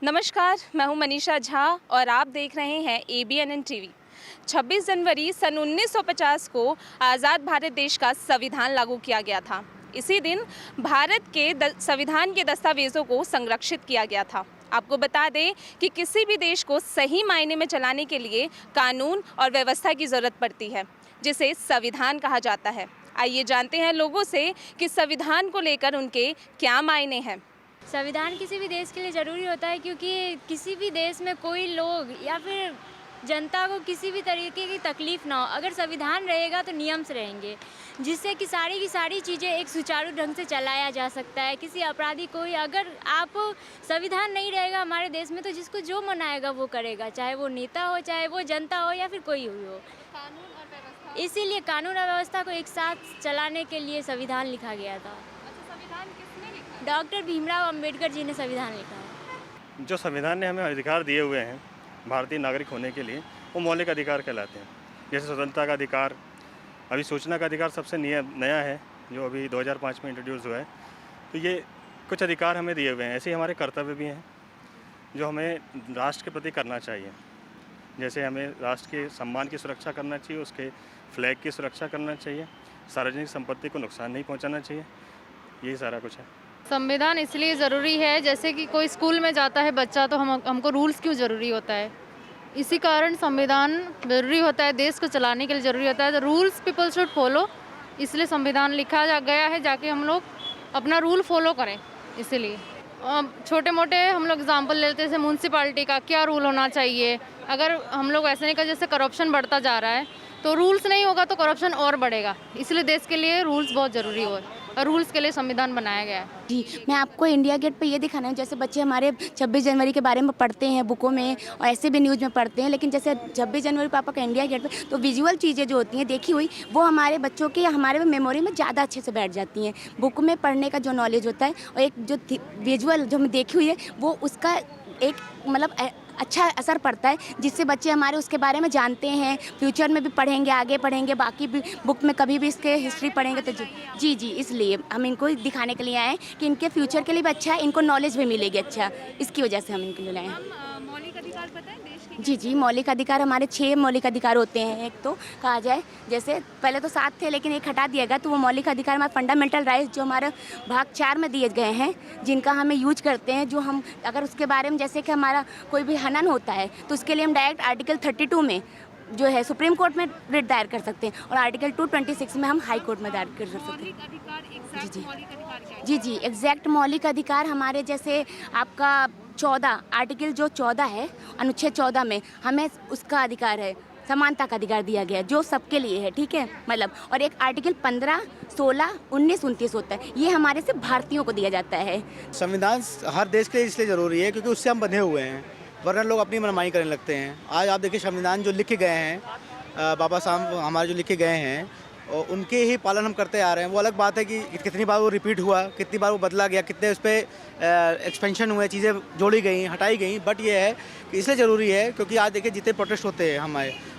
नमस्कार, मैं हूं मनीषा झा और आप देख रहे हैं ABNN टीवी। 26 जनवरी सन 1950 को आज़ाद भारत देश का संविधान लागू किया गया था। इसी दिन भारत के संविधान के दस्तावेज़ों को संरक्षित किया गया था। आपको बता दें कि किसी भी देश को सही मायने में चलाने के लिए कानून और व्यवस्था की ज़रूरत पड़ती है, जिसे संविधान कहा जाता है। आइए जानते हैं लोगों से कि संविधान को लेकर उनके क्या मायने हैं। संविधान किसी भी देश के लिए ज़रूरी होता है, क्योंकि किसी भी देश में कोई लोग या फिर जनता को किसी भी तरीके की तकलीफ़ ना हो। अगर संविधान रहेगा तो नियम से रहेंगे, जिससे कि सारी की सारी चीज़ें एक सुचारू ढंग से चलाया जा सकता है। किसी अपराधी को अगर आप संविधान नहीं रहेगा हमारे देश में, तो जिसको जो मन आएगा वो करेगा, चाहे वो नेता हो, चाहे वो जनता हो या फिर कोई हुई हो। कानून और व्यवस्था, इसीलिए कानून और व्यवस्था को एक साथ चलाने के लिए संविधान लिखा गया था। संविधान किसने लिखा? डॉक्टर भीमराव अंबेडकर जी ने संविधान लिखा है। जो संविधान ने हमें अधिकार दिए हुए हैं भारतीय नागरिक होने के लिए, वो मौलिक अधिकार कहलाते हैं। जैसे स्वतंत्रता का अधिकार, अभी सूचना का अधिकार सबसे नया है, जो अभी 2005 में इंट्रोड्यूस हुआ है। तो ये कुछ अधिकार हमें दिए हुए हैं। ऐसे ही हमारे कर्तव्य भी हैं जो हमें राष्ट्र के प्रति करना चाहिए। जैसे हमें राष्ट्र के सम्मान की सुरक्षा करना चाहिए, उसके फ्लैग की सुरक्षा करना चाहिए, सार्वजनिक संपत्ति को नुकसान नहीं पहुँचाना चाहिए। यही सारा कुछ है। संविधान इसलिए ज़रूरी है, जैसे कि कोई स्कूल में जाता है बच्चा, तो हमको रूल्स क्यों ज़रूरी होता है। इसी कारण संविधान ज़रूरी होता है, देश को चलाने के लिए ज़रूरी होता है। तो रूल्स पीपल शुड फॉलो, इसलिए संविधान लिखा गया है, जाके हम लोग अपना रूल फॉलो करें। इसीलिए छोटे मोटे हम लोग एग्जाम्पल लेते हैं, जैसे म्यूनसिपाल्टी का क्या रूल होना चाहिए। अगर हम लोग ऐसे नहीं कर, जैसे करप्शन बढ़ता जा रहा है, तो रूल्स नहीं होगा तो करप्शन और बढ़ेगा। इसलिए देश के लिए रूल्स बहुत ज़रूरी हो, और रूल्स के लिए संविधान बनाया गया है। जी, मैं आपको इंडिया गेट पे ये दिखाना है। जैसे बच्चे हमारे 26 जनवरी के बारे में पढ़ते हैं बुकों में, और ऐसे भी न्यूज़ में पढ़ते हैं, लेकिन जैसे 26 जनवरी पापा का इंडिया गेट पे, तो विजुअल चीज़ें जो होती हैं देखी हुई, वो हमारे बच्चों के हमारे मेमोरी में ज़्यादा अच्छे से बैठ जाती हैं। बुक में पढ़ने का जो नॉलेज होता है और एक जो विजुअल जो हमें देखी हुई है, वो उसका एक मतलब अच्छा असर पड़ता है, जिससे बच्चे हमारे उसके बारे में जानते हैं, फ्यूचर में भी पढ़ेंगे, आगे पढ़ेंगे, बाकी भी बुक में कभी भी इसके हिस्ट्री पढ़ेंगे। तो जी इसलिए हम इनको दिखाने के लिए आए हैं कि इनके फ्यूचर के लिए भी अच्छा है, इनको नॉलेज भी मिलेगी अच्छा, इसकी वजह से हम इनके लिए लाए हैं। मौलिक अधिकार पता है देश के? जी, मौलिक अधिकार हमारे 6 मौलिक अधिकार होते हैं। एक तो कहा जाए, जैसे पहले तो 7 थे, लेकिन एक हटा दिया गया, तो वो मौलिक अधिकार हमारे फंडामेंटल राइट्स जो हमारे भाग 4 में दिए गए हैं, जिनका हमें यूज करते हैं। जो हम अगर उसके बारे में, जैसे कि हमारा कोई भी हनन होता है, तो उसके लिए हम डायरेक्ट आर्टिकल 32 में जो है सुप्रीम कोर्ट में रिट दायर कर सकते हैं, और आर्टिकल 226 में हम हाई कोर्ट में दायर कर सकते हैं। मौलिक अधिकार, एग्जैक्ट मौलिक अधिकार क्या है? जी एग्जैक्ट मौलिक अधिकार हमारे, जैसे आपका 14 आर्टिकल जो 14 है, अनुच्छेद 14 में हमें उसका अधिकार है, समानता का अधिकार दिया गया है, जो सबके लिए है, ठीक है मतलब। और एक आर्टिकल 15, 16, 19, 29 होता है, ये हमारे सिर्फ भारतीयों को दिया जाता है। संविधान हर देश के लिए इसलिए ज़रूरी है क्योंकि उससे हम बंधे हुए हैं, वरना लोग अपनी मनमानी करने लगते हैं। आज आप देखिए संविधान जो लिखे गए हैं, बाबा साहब हमारे जो लिखे गए हैं, और उनके ही पालन हम करते आ रहे हैं। वो अलग बात है कि कितनी बार वो रिपीट हुआ, कितनी बार वो बदला गया, कितने उस पर एक्सपेंशन हुए, चीज़ें जोड़ी गई, हटाई गई। बट ये है कि इसलिए ज़रूरी है क्योंकि आज देखिए जितने प्रोटेस्ट होते हैं हम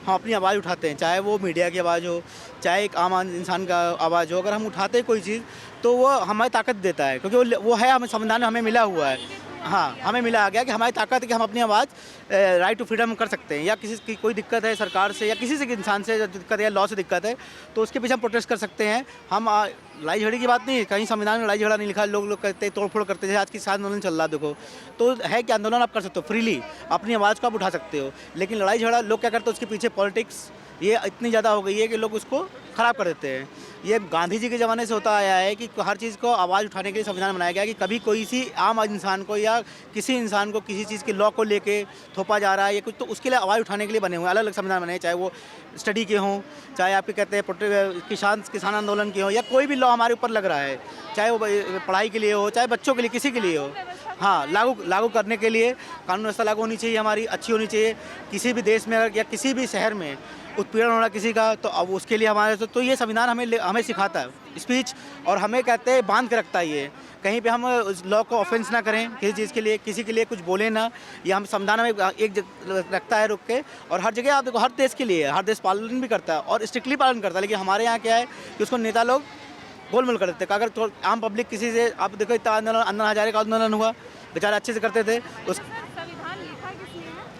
अपनी आवाज़ उठाते हैं, चाहे वो मीडिया की आवाज़ हो, चाहे एक आम इंसान का आवाज़ हो। अगर हम उठाते हैं कोई चीज़, तो वो हमारी ताकत देता है, क्योंकि वो है हमें संविधान में हमें मिला हुआ है। हाँ, हमें मिला आ गया कि हमारी ताकत है कि हम अपनी आवाज़ राइट टू फ्रीडम कर सकते हैं। या किसी की कोई दिक्कत है सरकार से, या किसी से इंसान से दिक्कत है, या लॉ से दिक्कत है, तो उसके पीछे हम प्रोटेस्ट कर सकते हैं। हम लड़ाई झगड़े की बात नहीं है, कहीं संविधान में लड़ाई झगड़ा नहीं लिखा। लोग करते हैं, तोड़फोड़ करते हैं। जैसे आज किसान आंदोलन चल रहा है, देखो तो है कि आंदोलन आप कर सकते हो फ्रीली, अपनी आवाज़ को आप उठा सकते हो। लेकिन लड़ाई झगड़ा लोग क्या करते हैं, उसके पीछे पॉलिटिक्स ये इतनी ज़्यादा हो गई है कि लोग उसको ख़राब कर देते हैं। ये गांधी जी के ज़माने से होता आया है कि हर चीज़ को आवाज़ उठाने के लिए संविधान बनाया गया है, कि कभी कोई सी आम इंसान को या किसी इंसान को किसी चीज़ के लॉ को लेके थोपा जा रहा है या कुछ, तो उसके लिए आवाज़ उठाने के लिए बने हुए अलग अलग संविधान बने हैं। चाहे वो स्टडी के हों, चाहे आपके कहते हैं किसान आंदोलन के हों, या कोई भी लॉ हमारे ऊपर लग रहा है, चाहे वो पढ़ाई के लिए हो, चाहे बच्चों के लिए, किसी के लिए हो। हाँ, लागू करने के लिए कानून व्यवस्था लागू होनी चाहिए, हमारी अच्छी होनी चाहिए। किसी भी देश में अगर या किसी भी शहर में उत्पीड़न हो रहा किसी का, तो अब उसके लिए हमारे तो ये संविधान हमें सिखाता है स्पीच, और हमें कहते हैं बांध के रखता है। ये कहीं पे हम उस लॉ को ऑफेंस ना करें, किसी चीज़ के लिए किसी के लिए कुछ बोले ना, ये हम संविधान में एक रखता है रुक के। और हर जगह आप देखो, हर देश के लिए, हर देश पालन भी करता है और स्ट्रिक्टली पालन करता है। लेकिन हमारे यहाँ क्या है कि उसको नेता लोग गोलमोल कर देते हैं। अगर आम पब्लिक किसी से, आप देखो इतना आंदोलन, अन्ना हजारे का आंदोलन हुआ, बेचारे अच्छे से करते थे, उस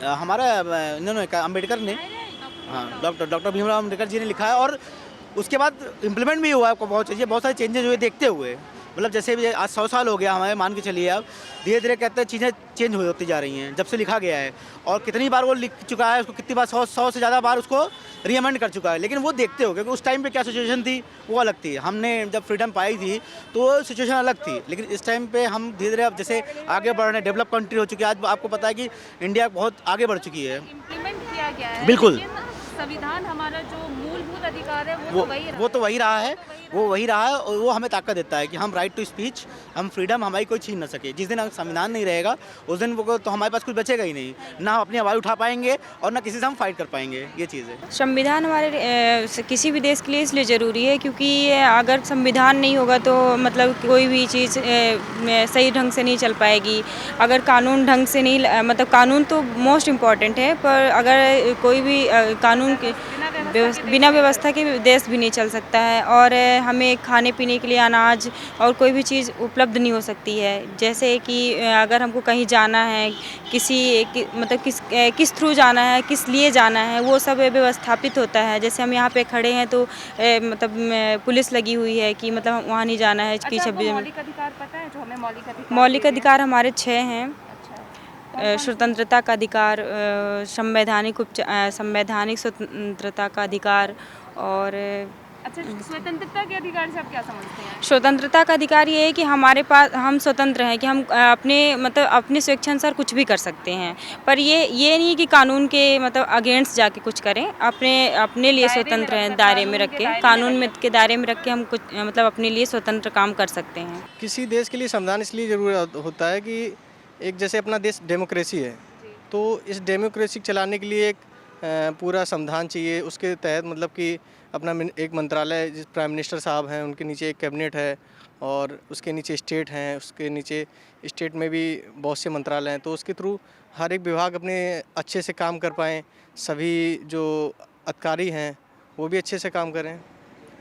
हमारा इन्होंने अम्बेडकर ने, हाँ, डॉक्टर भीमराव अम्बेडकर जी ने लिखा है और उसके बाद इम्प्लीमेंट भी हुआ है। आपको बहुत सारे चेंजेस हुए देखते हुए, मतलब जैसे भी आज 100 साल हो गया हमारे, मान के चलिए आप, धीरे धीरे कहते हैं चीज़ें चेंज होती जा रही हैं जब से लिखा गया है। और कितनी बार वो लिख चुका है, उसको कितनी बार 100 से ज़्यादा बार उसको रीअमेंड कर चुका है, लेकिन वो देखते हो क्योंकि उस टाइम पे क्या सिचुएशन थी वो अलग थी। हमने जब फ्रीडम पाई थी तो वो सिचुएशन अलग थी, लेकिन इस टाइम पे हम धीरे धीरे अब जैसे आगे बढ़ रहे हैं, डेवलप कंट्री हो चुकी है। आज आपको पता है कि इंडिया बहुत आगे बढ़ चुकी है। इम्प्लीमेंट किया गया है, बिल्कुल। लेकिन संविधान हमारा जो मूलभूत अधिकार है वो तो वही रहा है, वो वही रहा है और वो हमें ताकत देता है कि हम राइट टू स्पीच, हम फ्रीडम हमारी कोई छीन ना सके। जिस दिन संविधान नहीं रहेगा उस दिन वो तो हमारे पास कुछ बचेगा ही नहीं, ना हम अपनी आवाज़ उठा पाएंगे और ना किसी से हम फाइट कर पाएंगे। ये चीज़ है। संविधान हमारे किसी भी देश के लिए इसलिए ज़रूरी है क्योंकि अगर संविधान नहीं होगा तो मतलब कोई भी चीज़ सही ढंग से नहीं चल पाएगी। अगर कानून ढंग से नहीं, मतलब कानून तो मोस्ट इम्पॉर्टेंट है, पर अगर कोई भी कानून के बिना व्यवस्था के देश भी नहीं चल सकता है। और हमें खाने पीने के लिए अनाज और कोई भी चीज़ उपलब्ध नहीं हो सकती है। जैसे कि अगर हमको कहीं जाना है, मतलब किस थ्रू जाना है, किस लिए जाना है, वो सब व्यवस्थापित होता है। जैसे हम यहाँ पे खड़े हैं तो मतलब पुलिस लगी हुई है कि मतलब वहाँ नहीं जाना है कि 26 मौलिक अधिकार पता है जो हमें मौलिक अधिकार हमारे 6 हैं। स्वतंत्रता का अधिकार, संवैधानिक स्वतंत्रता का अधिकार और अच्छा, स्वतंत्रता के अधिकार से आप क्या समझते हैं? स्वतंत्रता का अधिकार ये है कि हमारे पास हम स्वतंत्र हैं कि हम अपने मतलब अपने स्वेच्छानुसार कुछ भी कर सकते हैं, पर ये नहीं कि कानून के मतलब अगेंस्ट जाके कुछ करें। अपने लिए स्वतंत्र हैं, दायरे में रख के, कानून में के दायरे में रख के हम कुछ मतलब अपने लिए स्वतंत्र काम कर सकते हैं। किसी देश के लिए संविधान इसलिए ज़रूरी होता है कि एक जैसे अपना देश डेमोक्रेसी है, तो इस डेमोक्रेसी चलाने के लिए एक पूरा संविधान चाहिए। उसके तहत मतलब कि अपना एक मंत्रालय, जिस प्राइम मिनिस्टर साहब हैं उनके नीचे एक कैबिनेट है और उसके नीचे स्टेट हैं, उसके नीचे स्टेट में भी बहुत से मंत्रालय हैं, तो उसके थ्रू हर एक विभाग अपने अच्छे से काम कर पाएँ, सभी जो अधिकारी हैं वो भी अच्छे से काम करें।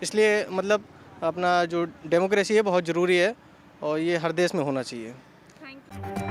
इसलिए मतलब अपना जो डेमोक्रेसी है बहुत ज़रूरी है और ये हर देश में होना चाहिए। Thank you.